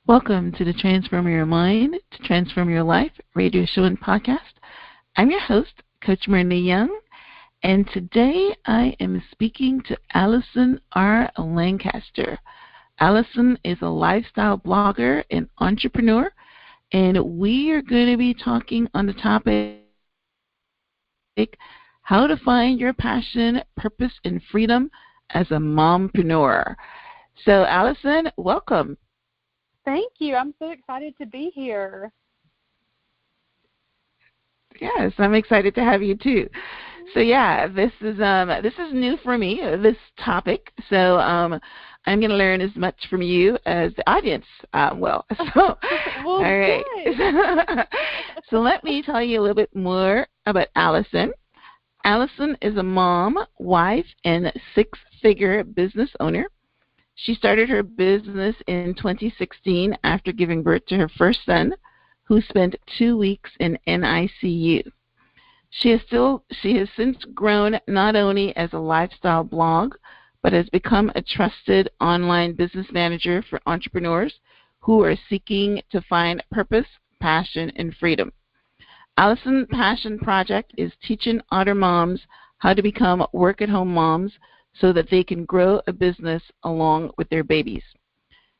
Welcome to the Transform Your Mind to Transform Your Life radio show and podcast. I'm your host, Coach Marina Young, and today I am speaking to Allison R. Lancaster. Allison is a lifestyle blogger and entrepreneur, and we are going to be talking on the topic how to find your passion, purpose, and freedom as a mompreneur. So, Allison, welcome. Thank you. I'm so excited to be here. Yes, I'm excited to have you too. So yeah, this is new for me, this topic. So I'm going to learn as much from you as the audience will. So well, all right. So let me tell you a little bit more about Allison. Allison is a mom, wife, and six-figure business owner. She started her business in 2016 after giving birth to her first son, who spent 2 weeks in NICU. She has since grown not only as a lifestyle blog, but has become a trusted online business manager for entrepreneurs who are seeking to find purpose, passion, and freedom. Allison's passion project is teaching other moms how to become work-at-home moms so that they can grow a business along with their babies.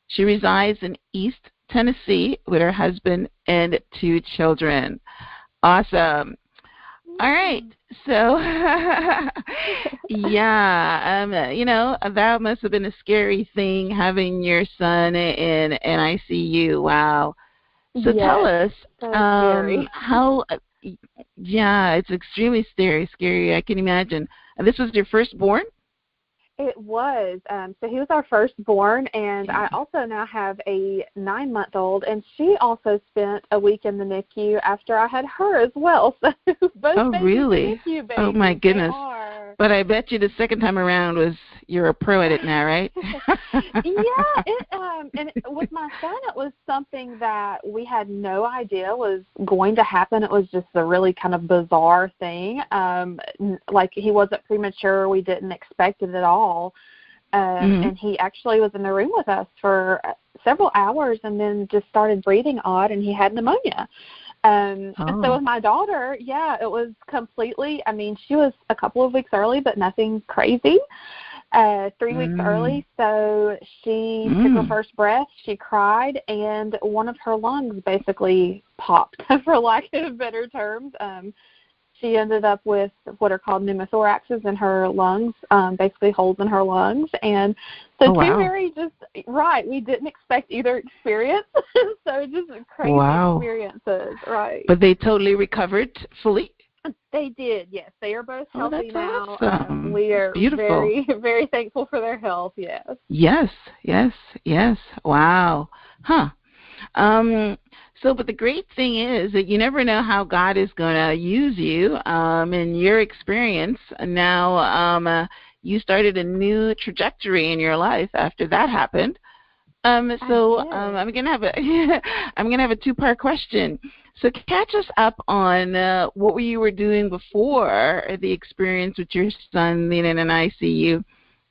She resides in East Tennessee with her husband and 2 children. Awesome. All right. So, yeah, that must have been a scary thing having your son in NICU. Wow. So yes, tell us how. Yeah, it's extremely scary. I can imagine. And this was your firstborn? It was. So he was our firstborn, and I also now have a 9-month-old, and she also spent a week in the NICU after I had her as well. So both babies really? NICU babies. Oh, my goodness. But I bet you the second time around you're a pro at it now, right? Yeah. And with my son, it was something that we had no idea was going to happen. It was just a really kind of bizarre thing. Like he wasn't premature. We didn't expect it at all. And he actually was in the room with us for several hours and then just started breathing odd, and he had pneumonia. And so with my daughter, yeah, it was completely, she was a couple of weeks early, but nothing crazy. 3 weeks early, so she took her first breath, she cried, and one of her lungs basically popped, for lack of better terms. She ended up with what are called pneumothoraxes in her lungs, basically holes in her lungs. And so we didn't expect either experience. So just crazy experiences, right. But they totally recovered fully? They did, yes. They are both healthy now. Awesome. We are beautiful. Very, very thankful for their health, yes. Yes. Wow. Huh. But the great thing is that you never know how God is going to use you. In your experience, now you started a new trajectory in your life after that happened. I'm gonna have a 2-part question. So catch us up on what you were doing before the experience with your son being in an ICU,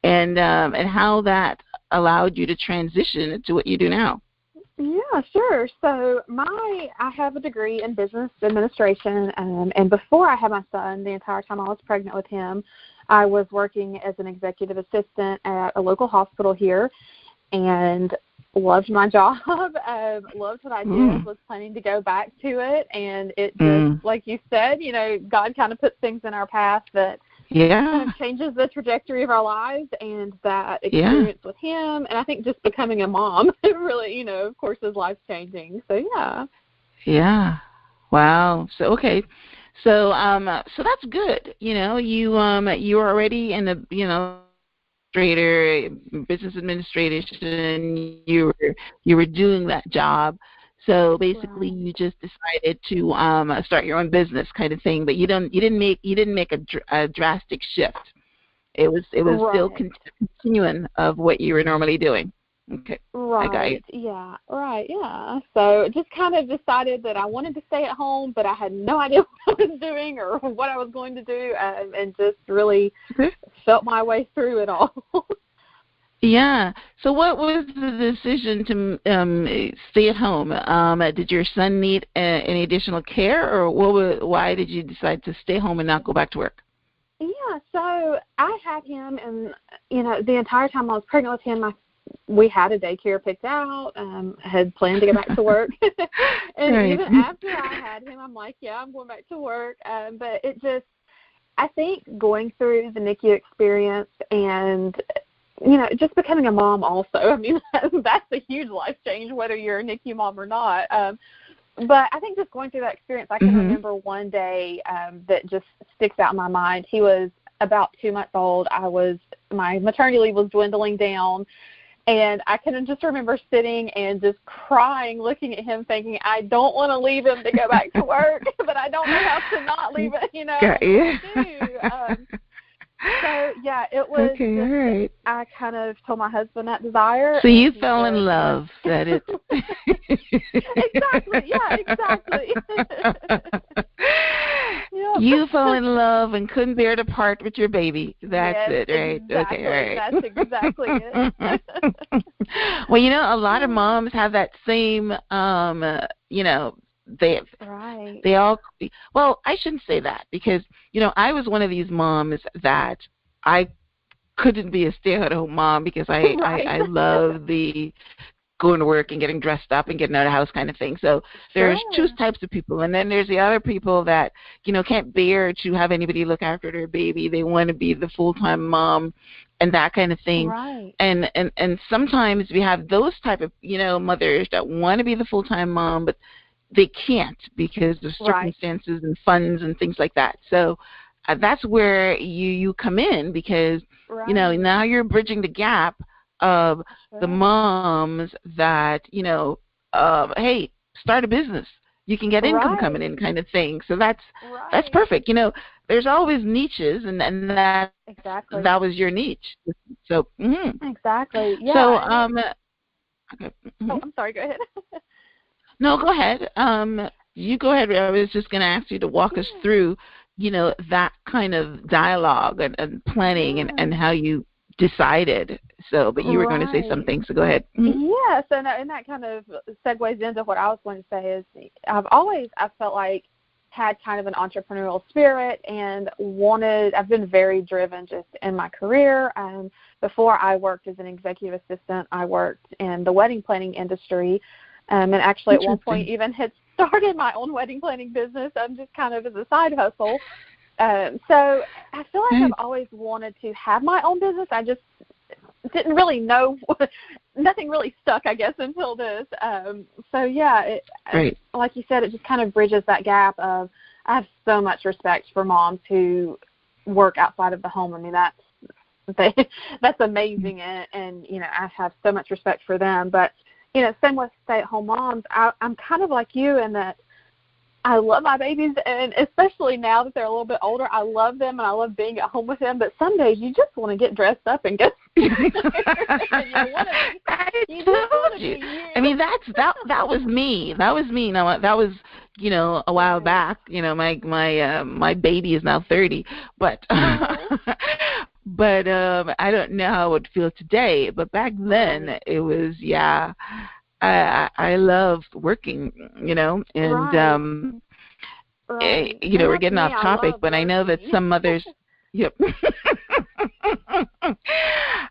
and how that allowed you to transition to what you do now. Yeah, sure. So I have a degree in business administration, and before I had my son, the entire time I was pregnant with him, I was working as an executive assistant at a local hospital here, and loved my job, loved what I did, was planning to go back to it, and it just, like you said, God kind of puts things in our path that kind of changes the trajectory of our lives, and that experience with him, and I think just becoming a mom, really, of course, is life-changing. So, yeah. Yeah. Wow. So, okay. So that's good. You were already in the, business administration, you were doing that job. So basically, you just decided to start your own business, kind of thing. But you didn't make a drastic shift. It was still continuing of what you were normally doing. Okay. Right. I got you. Yeah. Right. Yeah. So just kind of decided that I wanted to stay at home, but I had no idea what I was doing or what I was going to do, and just really felt my way through it all. Yeah. So what was the decision to stay at home? Did your son need any additional care, or why did you decide to stay home and not go back to work? Yeah, so I had him, and the entire time I was pregnant with him, we had a daycare picked out. Had planned to go back to work, and Right. even after I had him, I'm like, yeah, I'm going back to work. But it just, I think, going through the NICU experience and just becoming a mom also. I mean, that's a huge life change, whether you're a NICU mom or not. But I think just going through that experience, I can remember one day that just sticks out in my mind. He was about 2 months old. My maternity leave was dwindling down, and I can just remember sitting and just crying, looking at him, thinking, I don't want to leave him to go back to work, but I don't know how to not leave it. Got you. So, yeah, it was okay, all right. I kind of told my husband that desire. So you fell in love, that it. Exactly, yeah, exactly. Yep. You fell in love and couldn't bear to part with your baby. That's yes, it, right? Exactly. Okay, all right. That's exactly it. Well, a lot of moms have that same, they all, well, I shouldn't say that because, I was one of these moms that I couldn't be a stay-at-home mom because I love the going to work and getting dressed up and getting out of the house kind of thing. So there's two types of people. And then there's the other people that, can't bear to have anybody look after their baby. They want to be the full-time mom and that kind of thing. Right. And sometimes we have those type of, mothers that want to be the full-time mom, but they can't because of circumstances and funds and things like that. So that's where you come in because, now you're bridging the gap of the moms that, hey, start a business. You can get income coming in kind of thing. So that's perfect. There's always niches, and that that was your niche. So exactly. Yeah. So okay. Oh, I'm sorry. Go ahead. No, go ahead. You go ahead. I was just going to ask you to walk us through, that kind of dialogue and planning and how you decided. So, but you were going to say something, so go ahead. Yes, and that kind of segues into what I was going to say is I felt like had kind of an entrepreneurial spirit and I've been very driven just in my career. Before I worked as an executive assistant, I worked in the wedding planning industry. And actually at one point even had started my own wedding planning business, just kind of as a side hustle. So I feel like I've always wanted to have my own business. I just didn't really know, nothing really stuck, I guess, until this. So, yeah, like you said, it just kind of bridges that gap of I have so much respect for moms who work outside of the home. I mean, that's amazing, and I have so much respect for them. But, same with stay-at-home moms, I'm kind of like you in that I love my babies, and especially now that they're a little bit older, I love them and I love being at home with them. But some days you just want to get dressed up and go. I mean, that was me. That was me. Now that was a while back. My baby is now 30, but but I don't know how it would feel today. But back then it was I loved working, and we're getting off topic, but I know that some mothers, yep.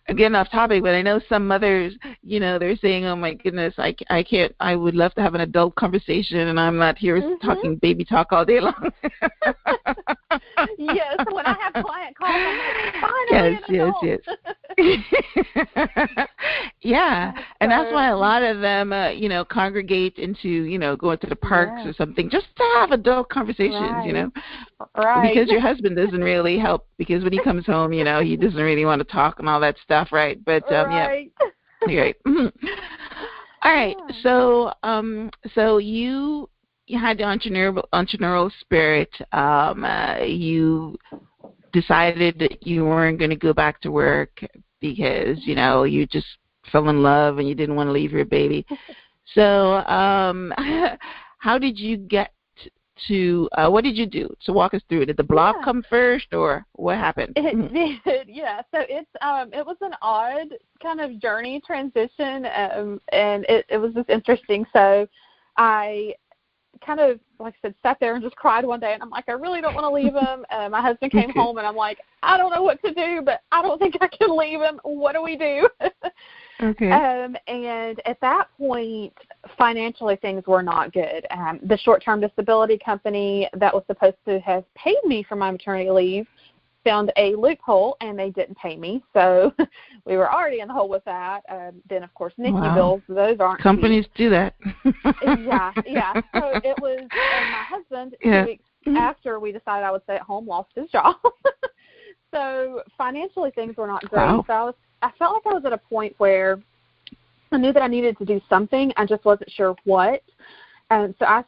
Getting off topic, but I know some mothers, they're saying, "Oh my goodness, I can't. I would love to have an adult conversation, and I'm not here talking baby talk all day long." Yes, when I have client calls, I'm like, yes. Yeah, and that's why a lot of them, congregate into, going to the parks or something, just to have adult conversations, Right. Because your husband doesn't really help, because when he comes home, he doesn't really want to talk and all that stuff, right? But right. Right. All right. So, so you had the entrepreneurial spirit. You decided that you weren't going to go back to work because you just fell in love and you didn't want to leave your baby. So, how did you get to what did you do? So walk us through it. Did the blog come first, or what happened? It did, yeah. So it was an odd kind of journey transition, and it was just interesting. So I kind of, like I said, sat there and just cried one day, and I'm like, I really don't want to leave him. My husband came home, and I'm like, I don't know what to do, but I don't think I can leave him. What do we do? Okay. And at that point, financially, things were not good. The short-term disability company that was supposed to have paid me for my maternity leave found a loophole, and they didn't pay me. So we were already in the hole with that. Then, of course, NICU bills, those aren't companies cheap. Do that. Yeah. So it was, and my husband, 2 weeks after we decided I would stay at home, lost his job. So financially, things were not great. Wow. So I felt like I was at a point where I knew that I needed to do something. I just wasn't sure what. And so I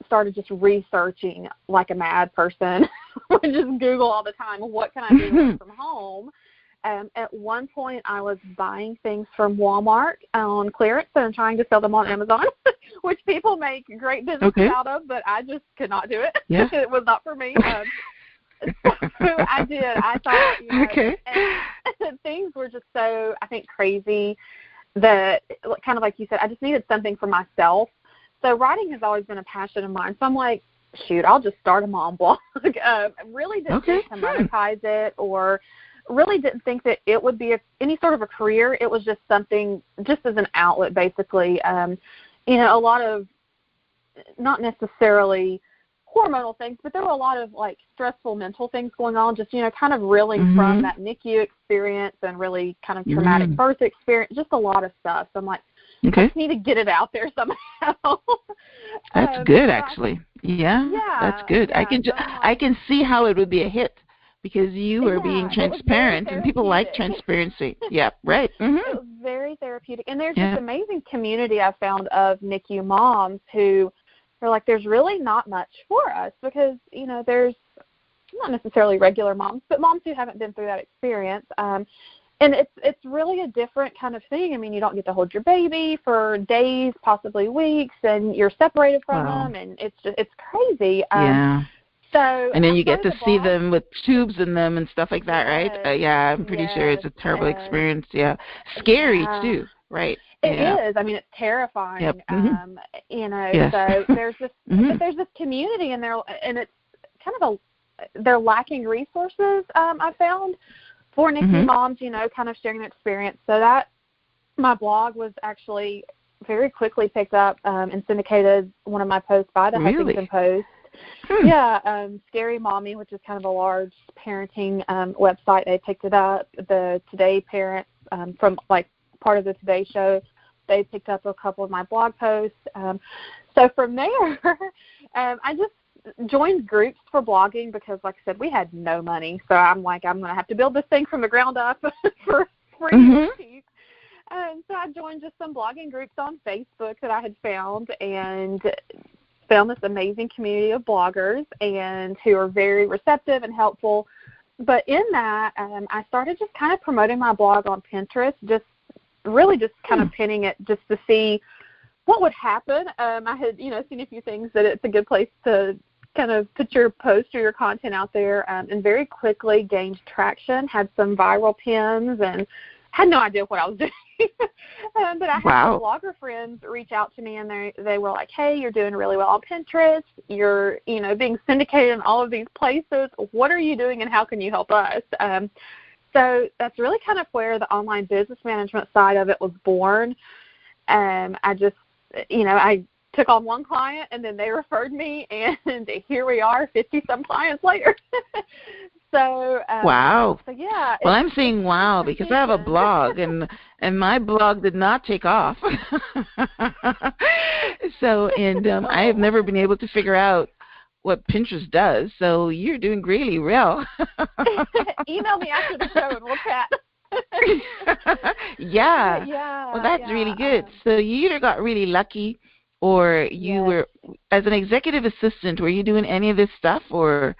started just researching like a mad person. I would just Google all the time, what can I do from home? At one point, I was buying things from Walmart on clearance and trying to sell them on Amazon, which people make great business out of, but I just could not do it. Yeah. It was not for me. So I did. I thought, and things were just so, I think, crazy that, kind of like you said, I just needed something for myself. So writing has always been a passion of mine. So I'm like, shoot, I'll just start a mom blog. Really didn't think to monetize it, or really didn't think that it would be any sort of a career. It was just something, just as an outlet, basically. A lot of, not necessarily hormonal things, but there were a lot of like stressful mental things going on, just, kind of reeling from that NICU experience and really kind of traumatic birth experience, just a lot of stuff. So I'm like, I just need to get it out there somehow. That's good, actually. Yeah, that's good. Yeah, I can see how it would be a hit, because you are being transparent, and people like transparency. Yeah, right. It was very therapeutic. And there's this amazing community I found of NICU moms who are like, there's really not much for us, because, there's not necessarily regular moms, but moms who haven't been through that experience. And it's really a different kind of thing. I mean, you don't get to hold your baby for days, possibly weeks, and you're separated from them, and it's crazy. So, and then you get to see them with tubes in them and stuff like that, right? I'm pretty sure it's a terrible experience. Yeah, scary too, right? It is. I mean, it's terrifying. Yep. So there's this, but there's this community, and it's kind of they're lacking resources. I found for NICU moms, kind of sharing an experience. So that my blog was actually very quickly picked up and syndicated, one of my posts by the Huffington Post. Scary Mommy, which is kind of a large parenting website, they picked it up. The Today Parents from like part of the Today Show, they picked up a couple of my blog posts. So from there, I just joined groups for blogging because, like I said, we had no money. So I'm like, I'm going to have to build this thing from the ground up for free. And so I joined just some blogging groups on Facebook that I had found, and found this amazing community of bloggers and who are very receptive and helpful. But in that, I started just kind of promoting my blog on Pinterest, just kind of pinning it just to see what would happen. I had, seen a few things that it's a good place to kind of put your post or your content out there, and very quickly gained traction, had some viral pins, and had no idea what I was doing. But I had some blogger friends reach out to me, and they were like, hey, you're doing really well on Pinterest. You're, being syndicated in all of these places. What are you doing, and how can you help us? So that's really kind of where the online business management side of it was born. I just, I took on one client, and then they referred me, and here we are 50-some clients later. So So yeah. Well, I'm saying wow because I have a blog, and my blog did not take off. So I have never been able to figure out what Pinterest does. So you're doing really well. Email me after the show and we'll chat. Yeah. Well, that's really good. So you either got really lucky, or you were, as an executive assistant, were you doing any of this stuff, or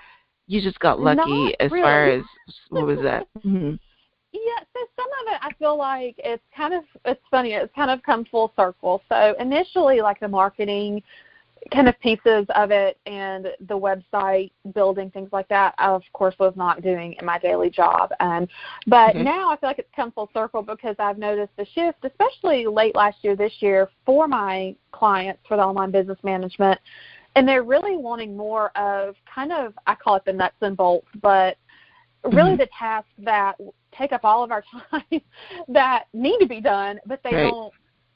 you just got lucky as far as, what was that? Yeah, so some of it, I feel like it's funny, it's kind of come full circle. So initially, like the marketing kind of pieces of it, and the website building, things like that, I, of course, was not doing in my daily job. But now I feel like it's come full circle because I've noticed a shift, especially late last year, this year, for my clients for the online business management. And they're really wanting more of kind of, I call it the nuts and bolts, but really the tasks that take up all of our time that need to be done, but they don't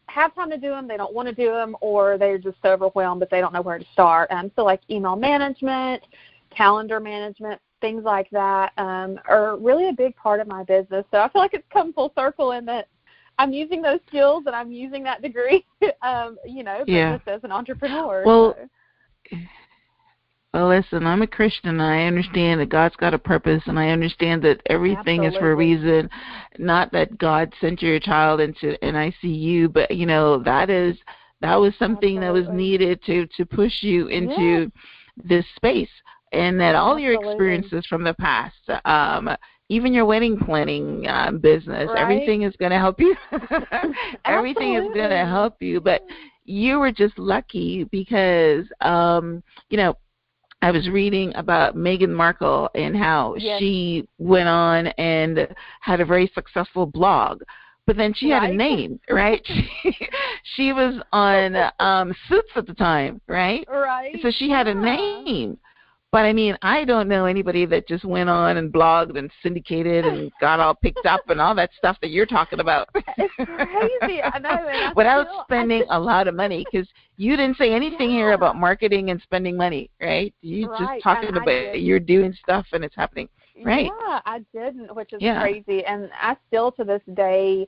have time to do them, they don't want to do them, or they're just so overwhelmed that they don't know where to start. So like email management, calendar management, things like that are really a big part of my business. So I feel like it's come full circle in that I'm using those skills and I'm using that degree, business as an entrepreneur. Well, Well, listen, I'm a Christian. I understand that God's got a purpose, and I understand that everything is for a reason. Not that God sent your child into an ICU, but that was something that was needed to push you into this space, and that all your experiences from the past, even your wedding planning business, everything is going to help you. Everything is going to help you, but you were just lucky because I was reading about Meghan Markle and how she went on and had a very successful blog, but then she had a name, right? She was on Suits at the time, right? Right. So she had a name. But, I mean, I don't know anybody that just went on and blogged and syndicated and got all picked up and all that stuff that you're talking about. It's crazy. I know. Without spending a lot of money, because you didn't say anything here about marketing and spending money, right? You just talking about you're doing stuff and it's happening, right? Yeah, I didn't, which is crazy. And I still, to this day,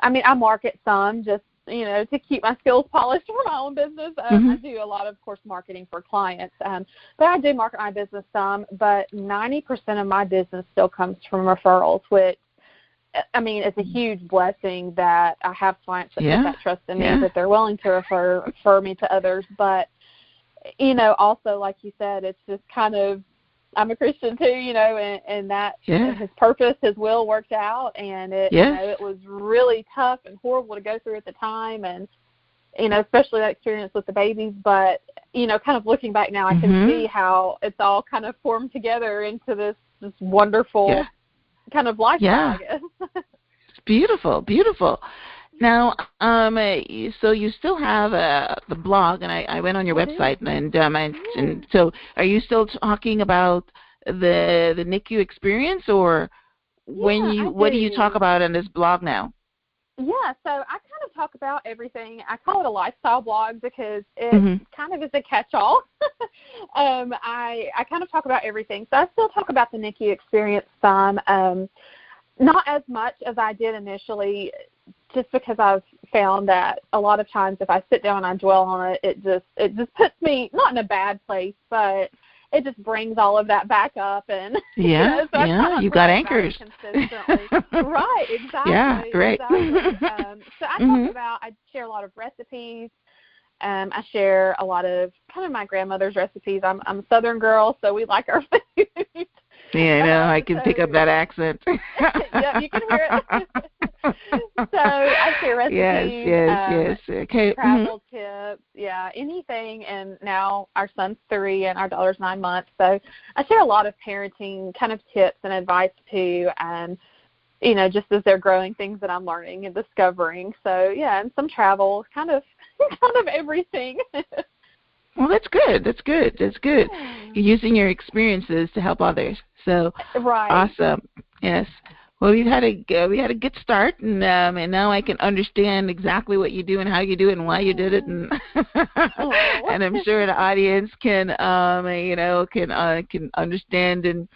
I mean, I market some just, to keep my skills polished for my own business. I do a lot of course, marketing for clients. But I do market my business some, but 90% of my business still comes from referrals, which, I mean, it's a huge blessing that I have clients that put that trust in me, that they're willing to refer me to others. But, also, like you said, it's just kind of, I'm a Christian too, and that his purpose, his will worked out, and it was really tough and horrible to go through at the time, and especially that experience with the babies. But kind of looking back now, I can see how it's all kind of formed together into this wonderful kind of lifestyle. I guess. It's beautiful, beautiful. Now, so you still have the blog, and I went on your website, and so are you still talking about the NICU experience, or what do you talk about in this blog now? Yeah, so I kind of talk about everything. I call it a lifestyle blog because it kind of is a catch-all. I kind of talk about everything. So I still talk about the NICU experience some, not as much as I did initially, just because I've found that a lot of times if I sit down and I dwell on it, it just puts me not in a bad place, but it just brings all of that back up. And so you got anchors. Consistently. Right, exactly. Yeah, great. Exactly. So I share a lot of recipes. I share a lot of kind of my grandmother's recipes. I'm a Southern girl, so we like our food. Yeah, I know. I can pick up that accent. Yeah, you can hear it. So I share recipes, yes. Okay. travel tips, anything. And now our son's 3 and our daughter's 9 months. So I share a lot of parenting kind of tips and advice too, and just as they're growing, things that I'm learning and discovering. So and some travel, kind of everything. Well, that's good. That's good. You're using your experiences to help others. So awesome. Yes. Well, we had a good start, and now I can understand exactly what you do and how you do it and why you did it, and and I'm sure the audience can can understand. And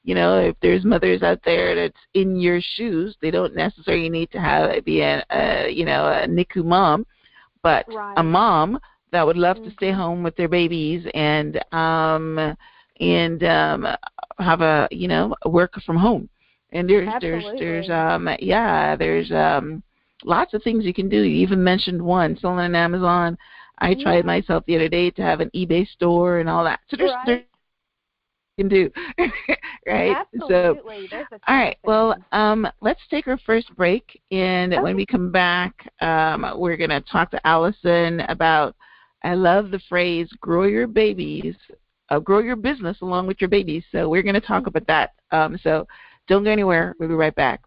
if there's mothers out there that's in your shoes, they don't necessarily need to be a NICU mom, but a mom that would love to stay home with their babies and have a work from home. And there's lots of things you can do. You even mentioned one, selling on Amazon. I tried myself the other day to have an eBay store and all that. So there's you can do, right? Absolutely. So, all right. Well, let's take our first break, and when we come back, we're going to talk to Allison about I love the phrase, grow your babies, grow your business along with your babies. So we're going to talk about that. So don't go anywhere. We'll be right back.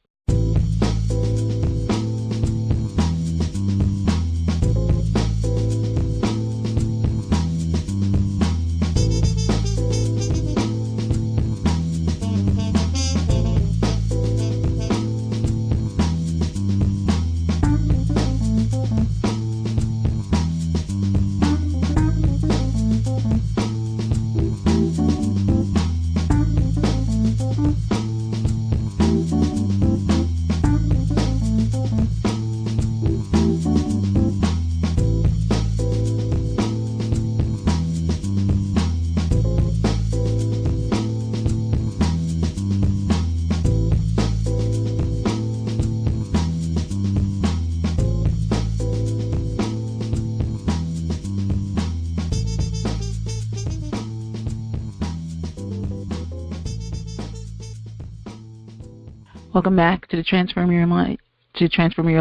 Welcome back to the Transform Your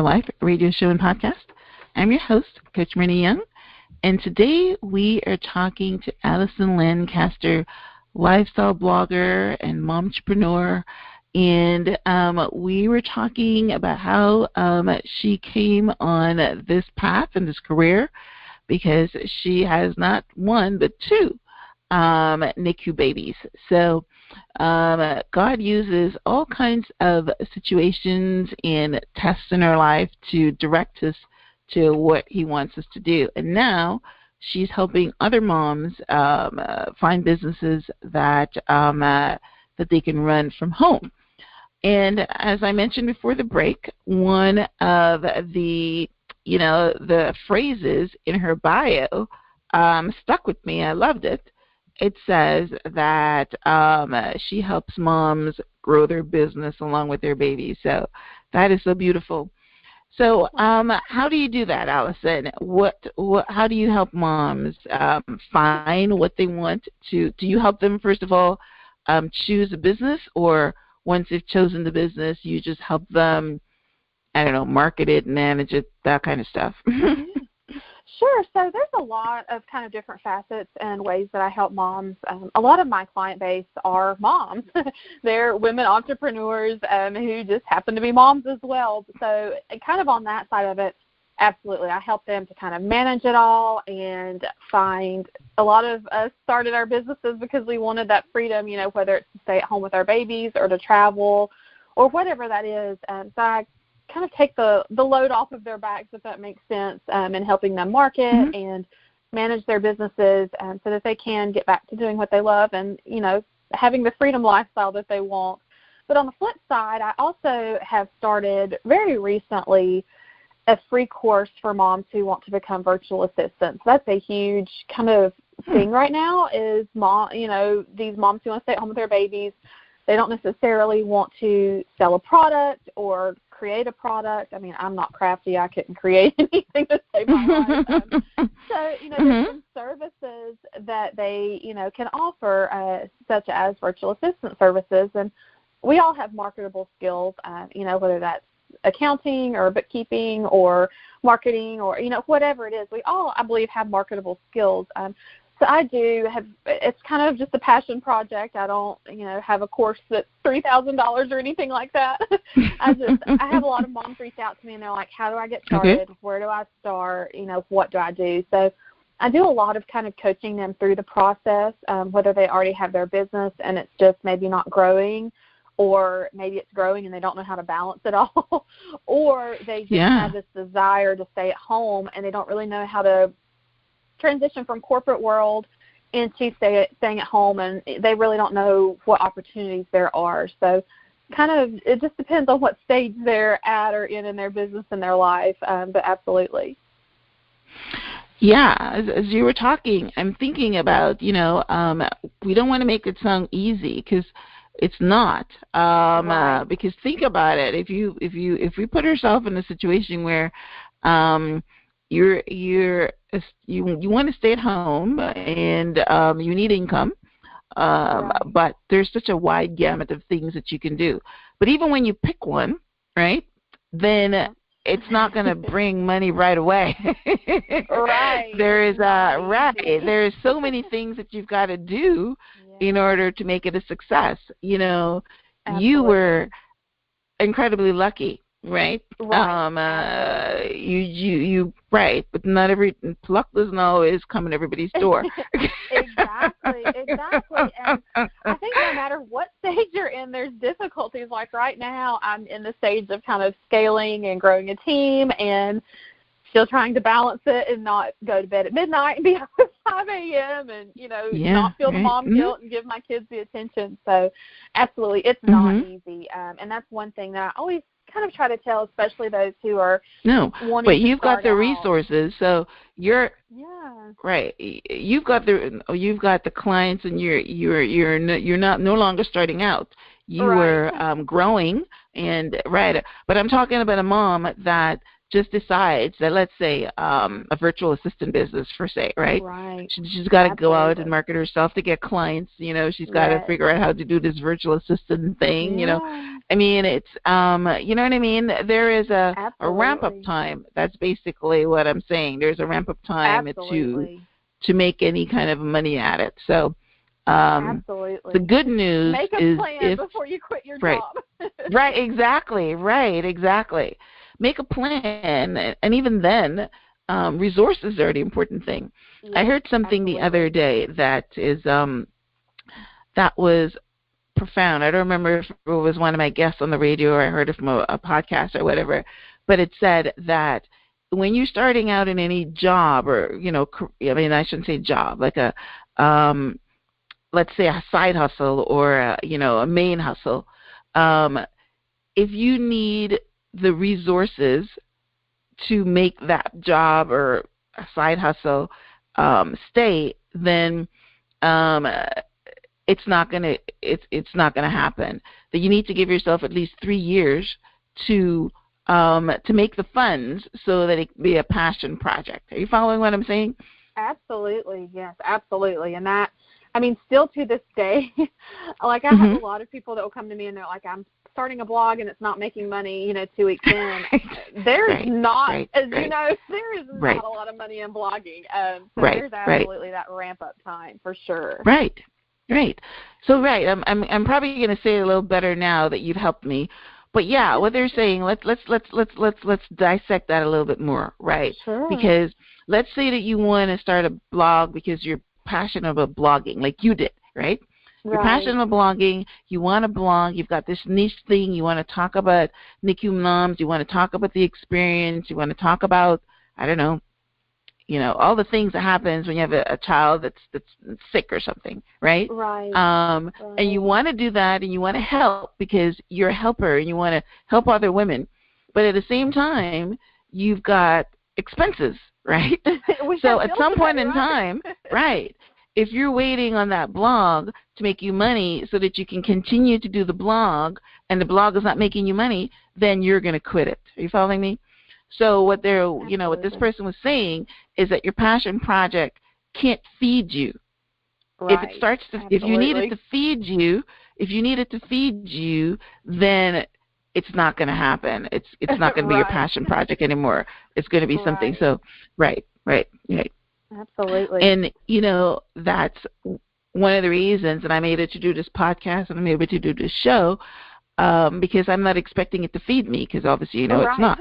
Life radio show and podcast. I'm your host, Coach Marina Young, and today we are talking to Allison Lancaster, lifestyle blogger and mompreneur, and we were talking about how she came on this path and this career because she has not one but two NICU babies. So God uses all kinds of situations and tests in our life to direct us to what He wants us to do. And now she's helping other moms find businesses that that they can run from home. And as I mentioned before the break, one of the the phrases in her bio stuck with me. I loved it. It says that she helps moms grow their business along with their babies. So that is so beautiful. So how do you do that, Allison? How do you help moms find what they want to? Do you help them, first of all, choose a business, or once they've chosen the business, you just help them, I don't know, market it, manage it, that kind of stuff? Sure. So there's a lot of kind of different facets and ways that I help moms. A lot of my client base are moms. They're women entrepreneurs who just happen to be moms as well. So kind of on that side of it, absolutely. I help them to kind of manage it all and find. A lot of us started our businesses because we wanted that freedom, whether it's to stay at home with our babies or to travel or whatever that is. So I kind of take the load off of their backs, if that makes sense, in helping them market and manage their businesses so that they can get back to doing what they love and, having the freedom lifestyle that they want. But on the flip side, I also have started very recently a free course for moms who want to become virtual assistants. That's a huge kind of thing right now is these moms who want to stay at home with their babies. They don't necessarily want to sell a product or create a product. I mean, I'm not crafty. I couldn't create anything to save my life. So, there's some services that they, can offer, such as virtual assistant services. And we all have marketable skills, whether that's accounting or bookkeeping or marketing or, whatever it is. We all, I believe, have marketable skills. So I do have, it's kind of just a passion project. I don't, have a course that's $3,000 or anything like that. I have a lot of moms reach out to me and they're like, how do I get started? Okay. Where do I start? What do I do? So I do a lot of kind of coaching them through the process, whether they already have their business and it's just maybe not growing, or maybe it's growing and they don't know how to balance it all, or they just have this desire to stay at home and they don't really know how to transition from corporate world into staying at home, and they really don't know what opportunities there are. So kind of it just depends on what stage they're at or in their business and their life, but absolutely. Yeah, as you were talking, I'm thinking about, we don't want to make it sound easy because it's not. Right. Because think about it, if we put ourselves in a situation where you want to stay at home and you need income, right. But there's such a wide gamut of things that you can do. But even when you pick one, right, then it's not going to bring money right away. Right. There's there's so many things that you've got to do in order to make it a success. You know, you were incredibly lucky, right? Right. You right, but not every luck doesn't always come in everybody's door. Exactly. And I think no matter what stage you're in, there's difficulties. Like right now, I'm in the stage of kind of scaling and growing a team, and still trying to balance it and not go to bed at midnight and be up at 5 a.m. and, not feel the mom guilt and give my kids the attention. So absolutely, it's not easy. And that's one thing that I always kind of try to tell, especially those who are wanting but to you've got the out. resources, so you're right. You've got the clients, and you're not no longer starting out. You were growing, and But I'm talking about a mom that just decides that, let's say, a virtual assistant business, per se, right? Right. She's got to go out and market herself to get clients. She's got to figure out how to do this virtual assistant thing. I mean, it's, you know what I mean? There is a ramp-up time. That's basically what I'm saying. There's a ramp-up time to make any kind of money at it. So the good news Make a plan before you quit your job. Exactly. Make a plan, and even then, resources are the important thing. Yes, I heard something the other day that is that was profound. I don't remember if it was one of my guests on the radio or I heard it from a podcast or whatever, but it said that when you're starting out in any job, or I shouldn't say job, like a let's say a side hustle or a main hustle, if you need the resources to make that job or a side hustle stay, then it's not gonna happen. That you need to give yourself at least 3 years to make the funds so that it can be a passion project. Are you following what I'm saying? Absolutely, yes, absolutely. And that, I mean, still to this day, like I have a lot of people that will come to me and they're like, I'm starting a blog and it's not making money, 2 weeks in. There's not, there is not a lot of money in blogging. So there's absolutely that ramp up time for sure. Right. So I'm probably going to say it a little better now that you've helped me. But yeah, what they're saying, let's dissect that a little bit more, right? Sure. Because let's say that you want to start a blog because you're passionate about blogging, like you did, right? You're passionate about blogging. You want to blog. You've got this niche thing. You want to talk about NICU moms. You want to talk about the experience. You want to talk about, I don't know, all the things that happens when you have a child that's sick or something, right? Right. And you want to do that, and you want to help because you're a helper, and you want to help other women. But at the same time, you've got expenses, right? So at some point in time, if you're waiting on that blog to make you money so that you can continue to do the blog, and the blog is not making you money, then you're going to quit it. Are you following me? So what what this person was saying is that your passion project can't feed you. Right. If you need it to feed you, then it's not going to happen. It's not going to be your passion project anymore. It's going to be something. So right. Absolutely. And that's one of the reasons that I'm able to do this podcast and I'm able to do this show, because I'm not expecting it to feed me, because obviously it's not.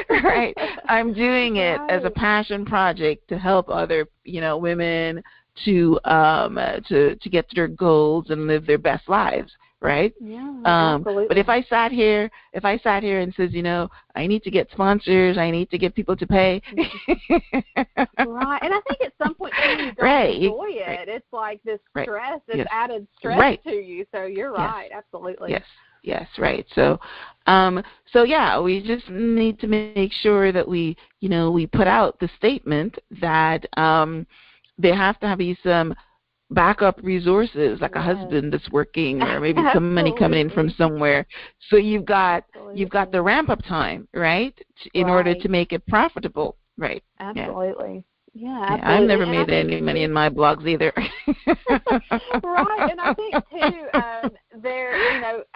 Right. I'm doing it as a passion project to help other women to get to their goals and live their best lives. Right? Yeah, absolutely. But if I sat here and says, I need to get sponsors, I need to get people to pay. Right. And I think at some point too, you don't enjoy it. It's like this stress, this added stress to you. So you're right. Absolutely. Yes, right. So we just need to make sure that we put out the statement that there have to be some backup resources, like a husband that's working, or maybe some money coming in from somewhere. So you've got the ramp up time, right, in order to make it profitable, right? Absolutely. Yeah, absolutely. I've never made any money in my blogs either. Right, and I think too,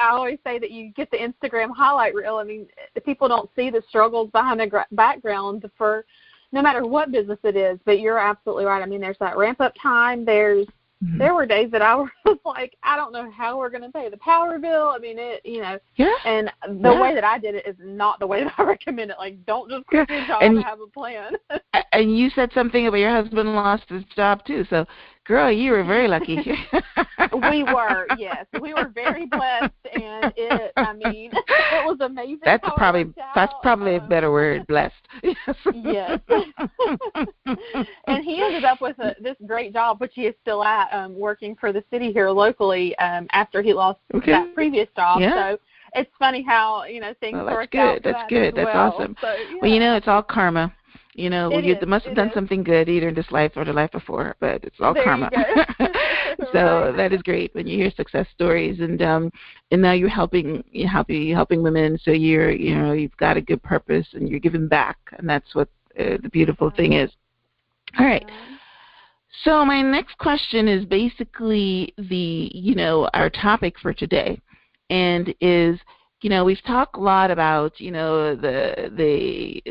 I always say that you get the Instagram highlight reel. I mean, people don't see the struggles behind the background for no matter what business it is. But you're absolutely right. I mean, there's that ramp up time. There were days that I was like, I don't know how we're going to pay the power bill. I mean, and the way that I did it is not the way that I recommend it. Like, don't just quit your job and have a plan. And you said something about your husband lost his job too. So, girl, you were very lucky. We were, yes. We were very blessed, and it was amazing. That's probably a better word, blessed. Yes. And he ended up with this great job, which he is still at, working for the city here locally after he lost that previous job. Yeah. So it's funny how, things work out. That's good. That's awesome. So, yeah. Well, it's all karma. You must have done something good either in this life or the life before, but it's all karma. So that is great when you hear success stories, and now you're helping women. So you've got a good purpose and you're giving back, and that's what the beautiful thing is. All right. So my next question is basically our topic for today, and is, we've talked a lot about, the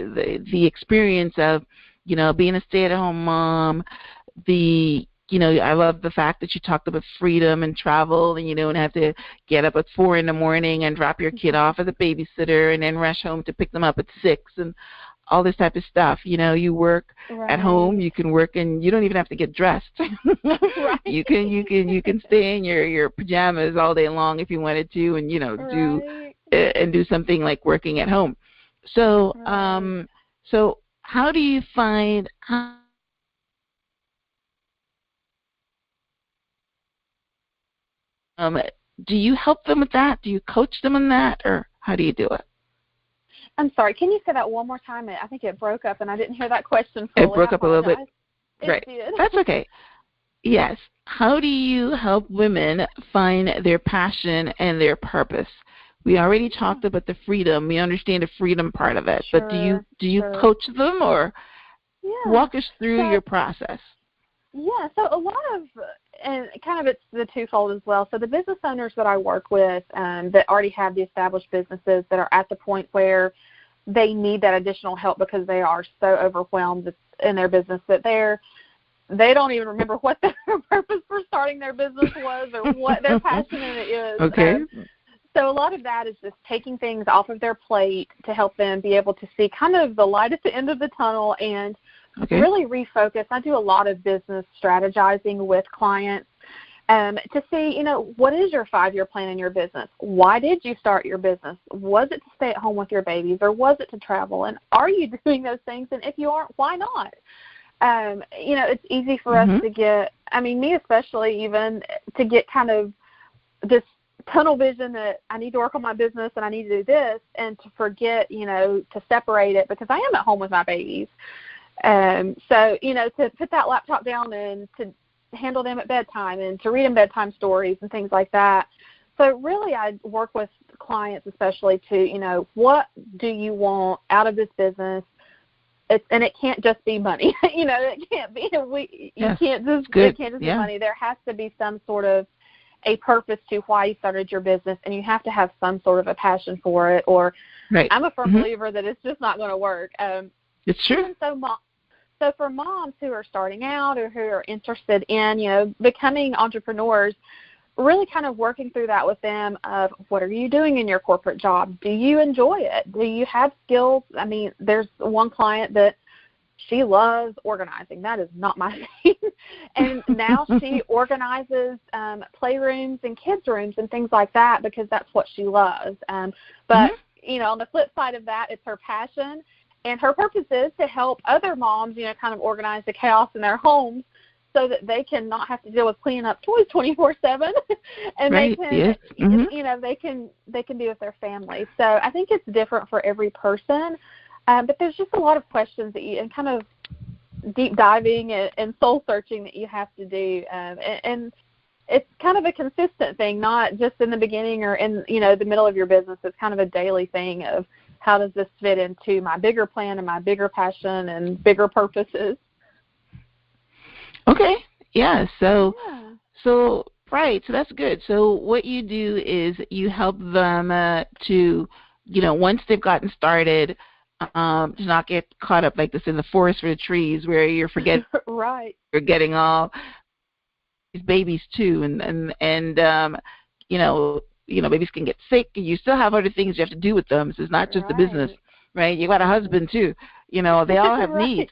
experience of, being a stay-at-home mom. I love the fact that you talked about freedom and travel, and you don't have to get up at 4 a.m. and drop your kid off as a babysitter and then rush home to pick them up at 6 and all this type of stuff. You work at home, you can work, and you don't even have to get dressed. Right. You can stay in your pajamas all day long if you wanted to, and do something like working at home. So so how do you find do you help them with that? Do you coach them on that, or how do you do it? I'm sorry. Can you say that one more time? I think it broke up, and I didn't hear that question fully. It broke up a little bit. It did. That's okay. Yes. How do you help women find their passion and their purpose? We already talked about the freedom. We understand the freedom part of it. Sure, but do you coach them, or walk us through your process? Yeah. So a lot of, and kind of it's the twofold as well. So the business owners that I work with that already have the established businesses that are at the point where they need that additional help because they are so overwhelmed in their business that they don't even remember what their purpose for starting their business was or what their passion in it is. Okay. So a lot of that is just taking things off of their plate to help them be able to see kind of the light at the end of the tunnel and really refocus. I do a lot of business strategizing with clients to see, what is your 5-year plan in your business? Why did you start your business? Was it to stay at home with your babies, or was it to travel? And are you doing those things? And if you aren't, why not? It's easy for us to get, me especially even, to get kind of this tunnel vision that I need to work on my business and I need to do this, and to forget, to separate it, because I am at home with my babies. So, to put that laptop down and to handle them at bedtime and to read them bedtime stories and things like that. So really I work with clients especially to, what do you want out of this business? And it can't just be money. It can't be, it can't just be money. There has to be some sort of a purpose to why you started your business, and you have to have some sort of a passion for it, or I'm a firm believer that it's just not going to work. It's true. So for moms who are starting out or who are interested in, becoming entrepreneurs, really kind of working through that with them of, what are you doing in your corporate job? Do you enjoy it? Do you have skills? There's one client that she loves organizing. That is not my thing. And now she organizes playrooms and kids' rooms and things like that because that's what she loves. But, on the flip side of that, it's her passion. And her purpose is to help other moms, kind of organize the chaos in their homes so that they can not have to deal with cleaning up toys 24/7, and they can, they can be with their family. So I think it's different for every person, but there's just a lot of questions that and kind of deep diving and soul searching that you have to do, and it's kind of a consistent thing, not just in the beginning or in the middle of your business. It's kind of a daily thing of, how does this fit into my bigger plan and my bigger passion and bigger purposes? Okay. Yeah. So Right, so that's good. So what you do is you help them to, once they've gotten started, to not get caught up like this in the forest for the trees where you're forgetting Right. you're getting all these babies too, and babies can get sick, and you still have other things you have to do with them. So it's not just the business, right? You got a husband too. They all have needs.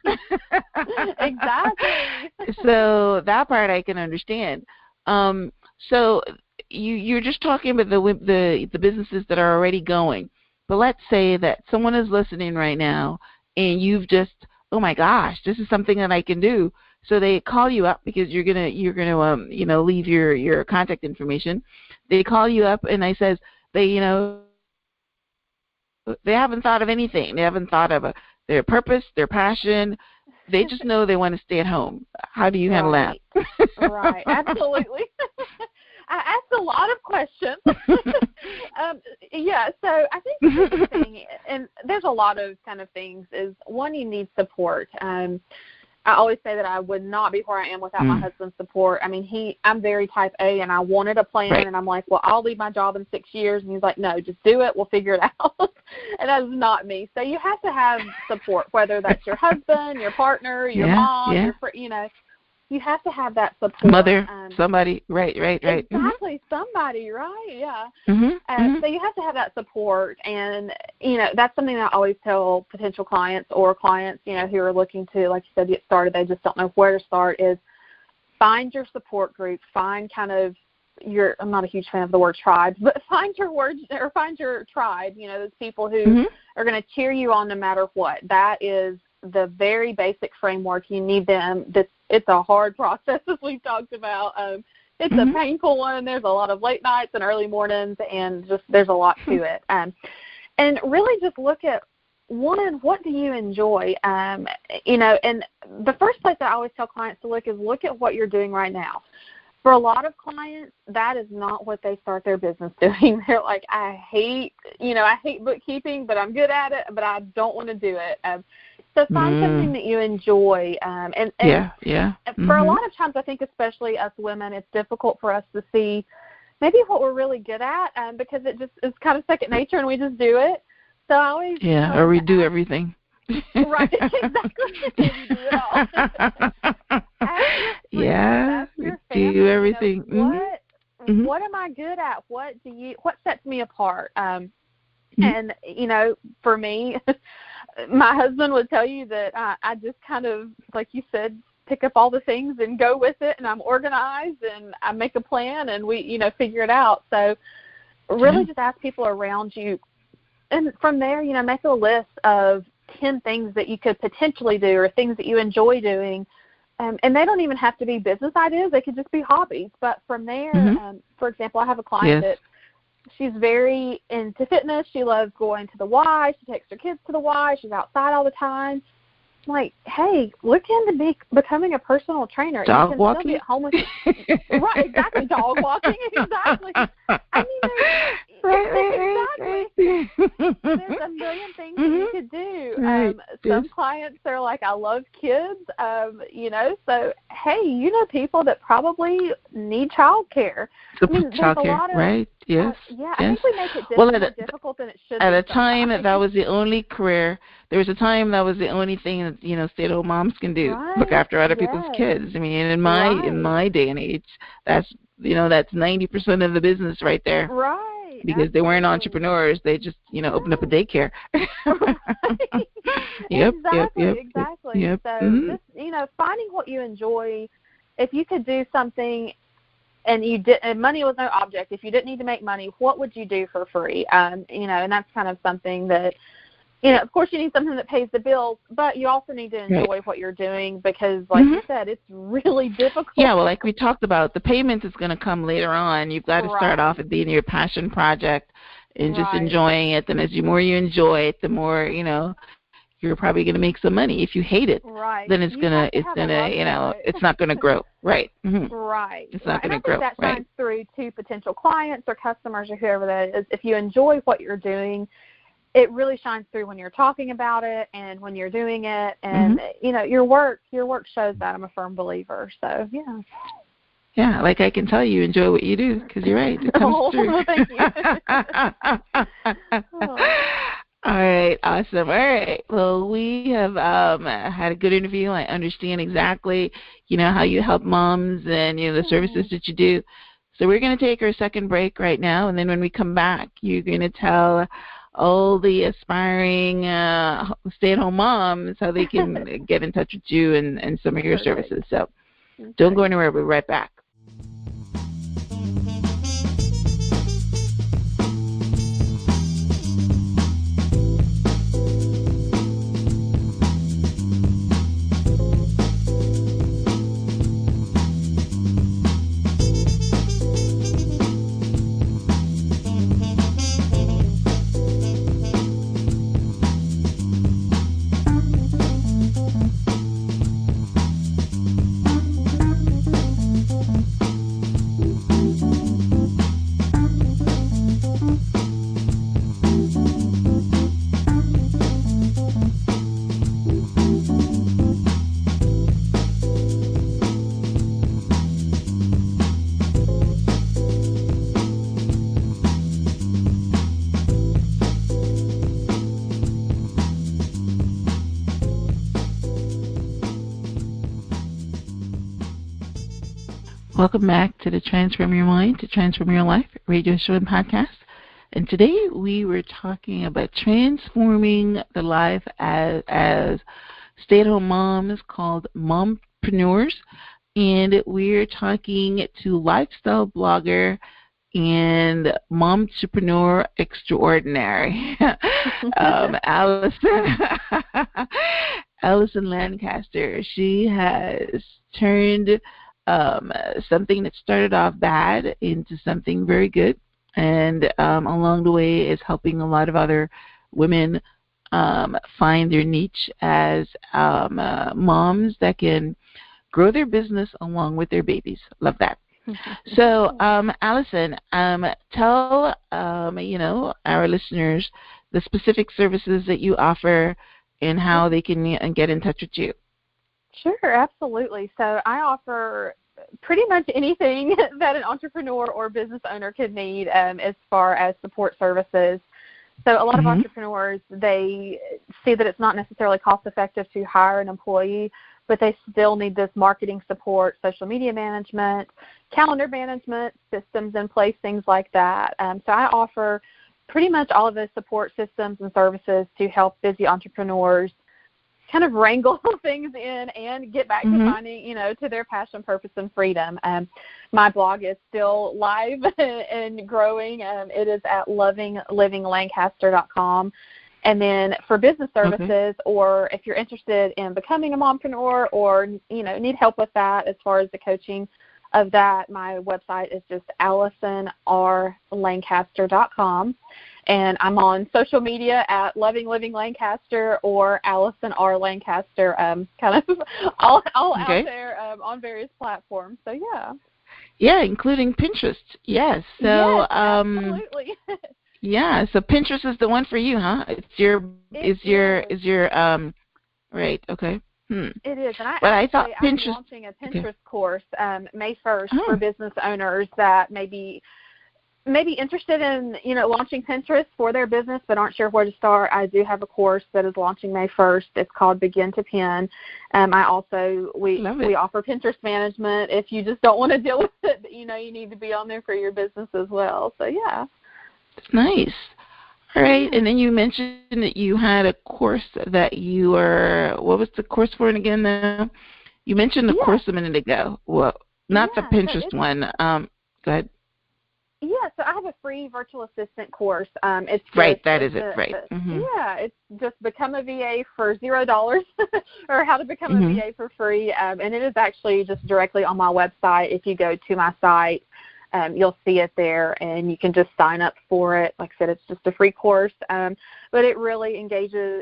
Exactly. So that part I can understand. So you're just talking about the businesses that are already going. But let's say that someone is listening right now, and you've just, oh my gosh, this is something that I can do. So they call you up because you're gonna leave your contact information. They call you up and they says they haven't thought of anything. They haven't thought of their purpose, their passion. They just know they want to stay at home. How do you handle that? Right, absolutely. I asked a lot of questions. So I think the biggest thing, and there's a lot of kind of things, is one, you need support. I always say that I would not be where I am without my husband's support. I mean, I'm very type A, and I wanted a plan, and I'm like, well, I'll leave my job in 6 years. And he's like, no, just do it. We'll figure it out. And that is not me. So you have to have support, whether that's your husband, your partner, your mom, your friend, you have to have that support. Mother, somebody, right. Exactly, somebody, right, yeah. So you have to have that support, and, that's something that I always tell potential clients or clients, who are looking to, like you said, get started, they just don't know where to start, is find your support group, find kind of I'm not a huge fan of the word tribe, but find your tribe, those people who are going to cheer you on no matter what. That is the very basic framework. You need them. It's a hard process, as we've talked about. It's a painful one. There's a lot of late nights and early mornings, and just there's a lot to it. And really just look at, one, what do you enjoy? And the first place I always tell clients to look at what you're doing right now. For a lot of clients, that is not what they start their business doing. They're like, I hate bookkeeping, but I'm good at it, but I don't want to do it. So find something that you enjoy. For a lot of times, I think especially us women, it's difficult for us to see maybe what we're really good at because it just is kind of second nature and we just do it. So I always or we do everything. Right, exactly. We do it all. Do everything. What am I good at? What sets me apart? And for me, my husband would tell you that I just kind of, like you said, pick up all the things and go with it, and I'm organized and I make a plan and we figure it out. So really just ask people around you, and from there make a list of 10 things that you could potentially do or things that you enjoy doing. And they don't even have to be business ideas. They could just be hobbies. But from there, for example, I have a client that she's very into fitness. She loves going to the Y. She takes her kids to the Y. She's outside all the time. I'm like, hey, look into becoming a personal trainer. Dog you can walking? Still get home with right, exactly. Dog walking, exactly. I mean, exactly. There's a million things that you could do. Some clients are like, I love kids, so, hey, people that probably need child care. Child care, right? Yes. I think we make it more difficult than it should be. At a time, that was the only career. There was a time that was the only thing that, stay-at-home moms can do, look after other people's kids. I mean, in my day and age, that's 90% of the business right there. Right. Because they weren't entrepreneurs, they just, opened up a daycare. Exactly. Yep. So just, finding what you enjoy. If you could do something and money was no object, if you didn't need to make money, what would you do for free? And that's kind of something that, of course you need something that pays the bills, but you also need to enjoy what you're doing because, like you said, it's really difficult. Yeah, well, like we talked about, the payment is going to come later on. You've got to start off at being your passion project and just enjoying it. And the more you enjoy it, the more, you're probably going to make some money. If you hate it, then it's not going to grow. Right. Right. It's not going to grow. That shines through to potential clients or customers or whoever that is. If you enjoy what you're doing, it really shines through when you're talking about it and when you're doing it. And, your work shows that. I'm a firm believer. So, yeah. Yeah, like I can tell you enjoy what you do because you're right. It comes through. Well, thank you. Oh. All right, awesome. All right. Well, we have had a good interview. I understand exactly, how you help moms and, the services that you do. So we're going to take our second break right now, and then when we come back, you're going to tell all the aspiring stay-at-home moms how they can get in touch with you and some of your services. So don't go anywhere. We'll be right back. Welcome back to the Transform Your Mind to Transform Your Life radio show and podcast. And today we were talking about transforming the life as stay-at-home moms called mompreneurs. And we're talking to lifestyle blogger and momtrepreneur extraordinary, Allison Lancaster. She has turned something that started off bad into something very good, and along the way is helping a lot of other women find their niche as moms that can grow their business along with their babies. Love that. So, Allison, tell our listeners the specific services that you offer and how they can get in touch with you. Sure, absolutely. So I offer pretty much anything that an entrepreneur or business owner could need as far as support services. So a lot of entrepreneurs, they see that it's not necessarily cost effective to hire an employee, but they still need this marketing support, social media management, calendar management, systems in place, things like that. So I offer pretty much all of those support systems and services to help busy entrepreneurs kind of wrangle things in and get back to finding, to their passion, purpose, and freedom. My blog is still live and growing. It is at lovinglivinglancaster.com. And then for business services, or if you're interested in becoming a mompreneur or, need help with that as far as the coaching of that, my website is just AllisonRLancaster.com. And I'm on social media at Loving Living Lancaster or Allison R. Lancaster, kind of all out there on various platforms. So, yeah. Yeah, including Pinterest. Yes. So, yes, absolutely. Yeah, so Pinterest is the one for you, huh? Right, okay. It is, and I thought Pinterest, I'm launching a Pinterest course May 1st for business owners that may be interested in, launching Pinterest for their business but aren't sure where to start. I do have a course that is launching May 1st. It's called Begin to Pin. We offer Pinterest management if you just don't want to deal with it. You need to be on there for your business as well. So, yeah. Nice. All right, and then you mentioned that you had a course that you were, what was the course for it again now? You mentioned the course a minute ago. Well, not the Pinterest one. Go ahead. Yeah, so I have a free virtual assistant course. It's just, right, that is it, right. Yeah, it's just Become a VA for $0 or How to Become a VA for free. And it is actually just directly on my website. If you go to my site, you'll see it there, and you can just sign up for it. Like I said, it's just a free course, but it really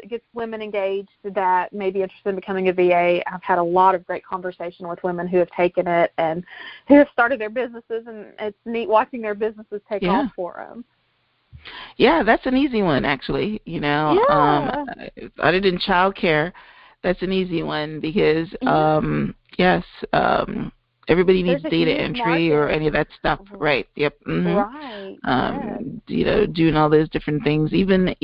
gets women engaged that may be interested in becoming a VA. I've had a lot of great conversation with women who have taken it and who have started their businesses, and it's neat watching their businesses take off for them. Yeah, that's an easy one, actually. Other than childcare, that's an easy one because, everybody needs There's a data huge entry or market. any of that stuff, right? Yep. Right. Yes. Doing all those different things, even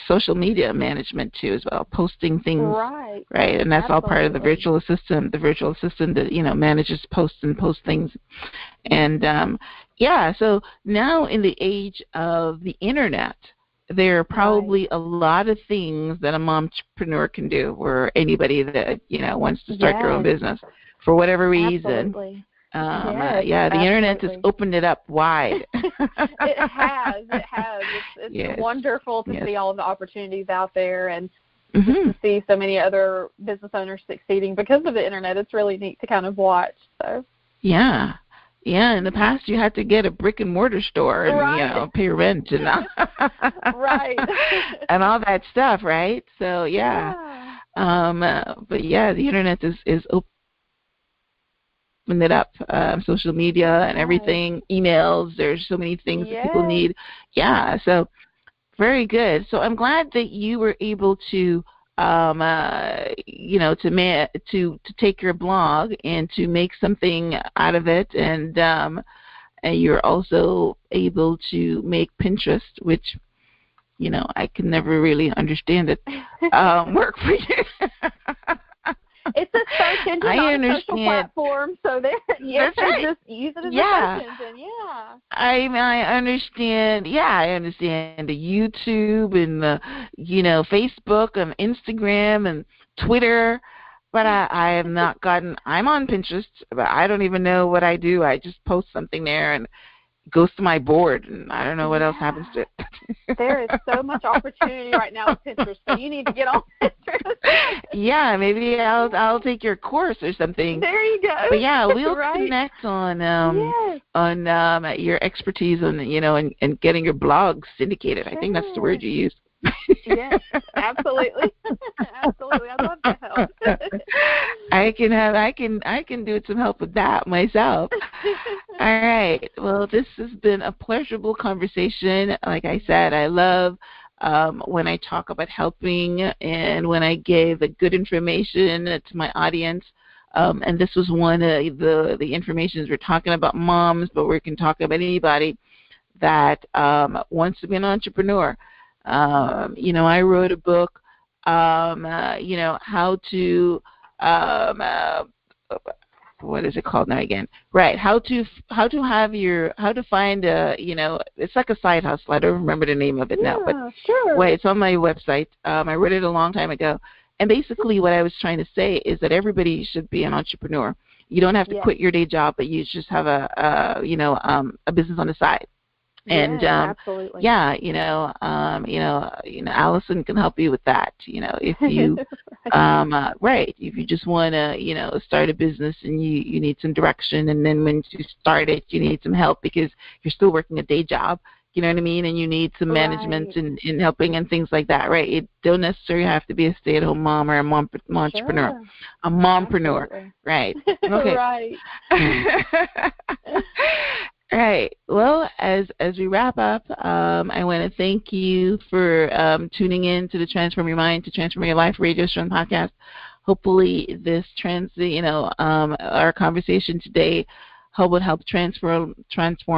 social media management too as well, posting things, Right. right? And that's all part of the Absolutely. virtual assistant. The virtual assistant that manages posts and post things, and so now in the age of the internet, there are probably a lot of things that a mompreneur can do, or anybody that wants to start their own business for whatever reason. Absolutely. The internet has opened it up wide. It has. It's wonderful to see all of the opportunities out there, and just to see so many other business owners succeeding because of the internet. It's really neat to kind of watch. So. Yeah. In the past, you had to get a brick and mortar store and pay rent and right, and all that stuff, right? So but the internet is opened it up, social media and everything, emails. There's so many things that people need. Yeah, so very good. So I'm glad that you were able to to take your blog and to make something out of it, and you're also able to make Pinterest, which I can never really understand it, work for you. It's a search engine, not a social platform, so there. That's right. Just use it as a search engine. I understand. I understand the YouTube and the Facebook and Instagram and Twitter, but I have not gotten. I'm on Pinterest, but I don't even know what I do. I just post something there and it goes to my board, and I don't know what else happens to it. There is so much opportunity right now with Pinterest, so you need to get on Pinterest. Maybe I'll take your course or something. There you go. But we'll connect on your expertise on and getting your blog syndicated. I think that's the word you used. Yes, absolutely. Absolutely. I'd love to help. I can do some help with that myself. All right. Well, this has been a pleasurable conversation. Like I said, I love when I talk about helping and when I give good information to my audience. And this was one of the information. We're talking about moms, but we can talk about anybody that wants to be an entrepreneur. I wrote a book, how to, what is it called now again? Right, how to find it's like a side hustle. I don't remember the name of it now, but it's on my website. I wrote it a long time ago, and basically what I was trying to say is that everybody should be an entrepreneur. You don't have to quit your day job, but you just have a business on the side. And absolutely. Allison can help you with that. If you if you just want to start a business and you need some direction, and then when you start it, you need some help because you're still working a day job. You know what I mean? And you need some management and helping and things like that, right? You don't necessarily have to be a stay-at-home mom or a entrepreneur, a mompreneur, right? Okay. Right. All right. Well, as we wrap up, I want to thank you for tuning in to the Transform Your Mind to Transform Your Life radio show and podcast. Hopefully, this our conversation today would help transform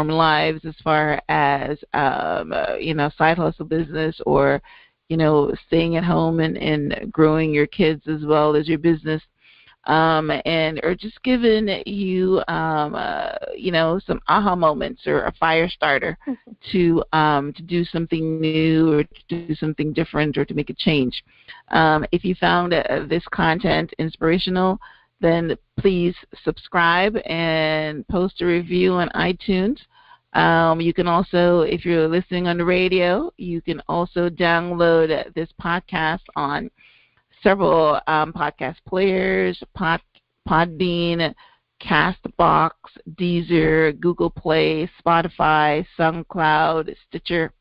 lives as far as side hustle business or staying at home and growing your kids as well as your business. Or just giving you, some aha moments or a fire starter to do something new or to do something different or to make a change. If you found this content inspirational, then please subscribe and post a review on iTunes. You can also, if you're listening on the radio, you can also download this podcast on several podcast players, Podbean, Castbox, Deezer, Google Play, Spotify, SoundCloud, Stitcher,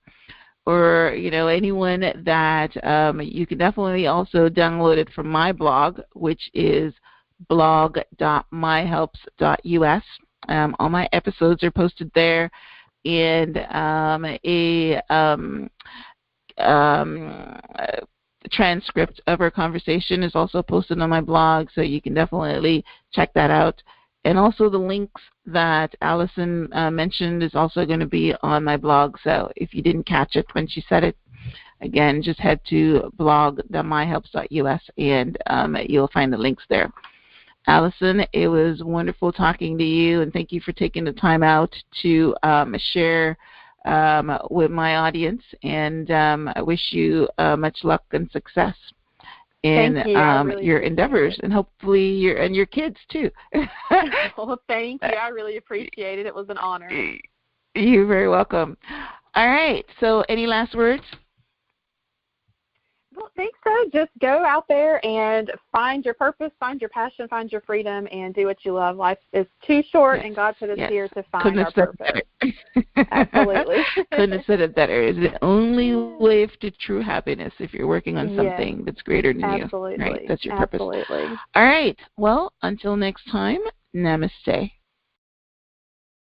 or anyone that you can definitely also download it from my blog, which is blog.myhelps.us. All my episodes are posted there, and transcript of our conversation is also posted on my blog, so you can definitely check that out. And also the links that Allison mentioned is also going to be on my blog. So if you didn't catch it when she said it, again, just head to blog.myhelps.us and you'll find the links there. Allison, it was wonderful talking to you, and thank you for taking the time out to share with my audience. And I wish you much luck and success in your endeavors, and hopefully your kids too. Well, thank you. I really appreciate it. It was an honor. You're very welcome. All right. So, any last words? I don't think so. Just go out there and find your purpose, find your passion, find your freedom, and do what you love. Life is too short, and God put us here to find our purpose. Absolutely. Couldn't have said it better. It's the only way to true happiness if you're working on something that's greater than you. Right? That's your purpose. Absolutely. All right. Well, until next time, namaste.